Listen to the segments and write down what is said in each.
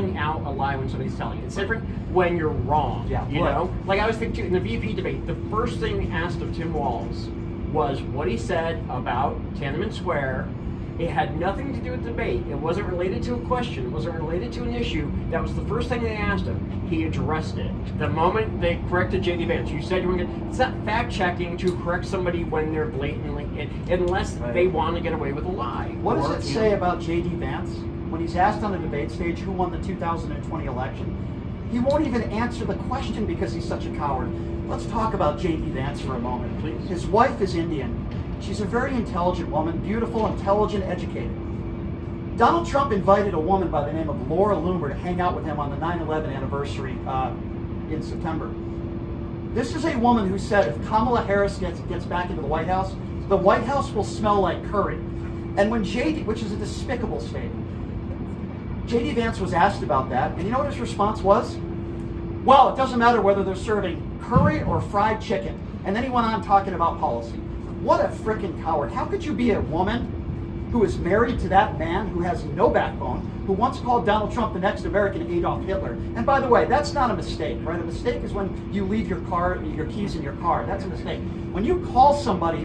calling out a lie when somebody's telling it. It's different when you're wrong. Yeah, you know? Like I was thinking in the VP debate, the first thing asked of Tim Walz was what he said about Tiananmen Square. It had nothing to do with debate. It wasn't related to a question. It wasn't related to an issue. That was the first thing they asked him. He addressed it. The moment they corrected J.D. Vance, you said you were going to... It's not fact-checking to correct somebody when they're blatantly... unless they want to get away with a lie. What does it say about J.D. Vance when he's asked on the debate stage who won the 2020 election? He won't even answer the question because he's such a coward. Let's talk about J.D. Vance for a moment, please. His wife is Indian. She's a very intelligent woman, beautiful, intelligent, educated. Donald Trump invited a woman by the name of Laura Loomer to hang out with him on the 9/11 anniversary in September. This is a woman who said if Kamala Harris gets back into the White House will smell like curry. And when which is a despicable statement, J.D. Vance was asked about that, and you know what his response was? Well, it doesn't matter whether they're serving curry or fried chicken. And then he went on talking about policy. What a frickin' coward. How could you be a woman who is married to that man who has no backbone, who once called Donald Trump the next American Adolf Hitler? And by the way, that's not a mistake, right? A mistake is when you leave your keys in your car. That's a mistake. When you call somebody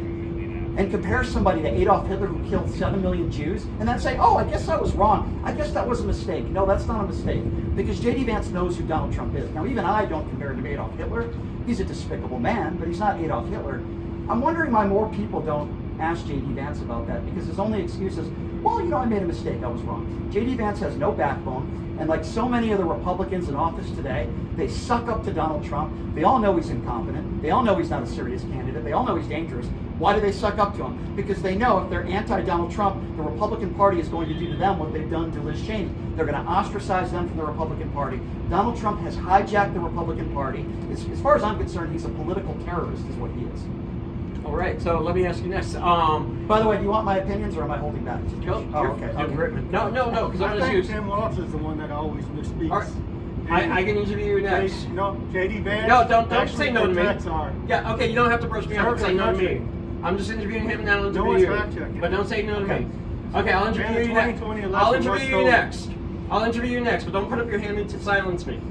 and compare somebody to Adolf Hitler who killed 7 million Jews, and then say, oh, I guess I was wrong. I guess that was a mistake. No, that's not a mistake. Because J.D. Vance knows who Donald Trump is. Now, even I don't compare him to Adolf Hitler. He's a despicable man, but he's not Adolf Hitler. I'm wondering why more people don't ask J.D. Vance about that, because his only excuse is, well, you know, I made a mistake, I was wrong. J.D. Vance has no backbone, and like so many of the Republicans in office today, they suck up to Donald Trump. They all know he's incompetent. They all know he's not a serious candidate. They all know he's dangerous. Why do they suck up to him? Because they know if they're anti-Donald Trump, the Republican Party is going to do to them what they've done to Liz Cheney. They're going to ostracize them from the Republican Party. Donald Trump has hijacked the Republican Party. As far as I'm concerned, he's a political terrorist is what he is. All right, so let me ask you next. By the way, do you want my opinions or am I holding back? No, okay. No, because I'm I going to think Tim Walz is the one that always misspeaks. All right. I can interview you next. No, J.D. Vance. No, don't say no to me. Are. Yeah, okay, you don't have to brush me off and say no to me. I'm just interviewing him and I'll interview you. But don't say no to me. Okay, I'll interview you next. I'll interview you next, but don't put up your hand to silence me.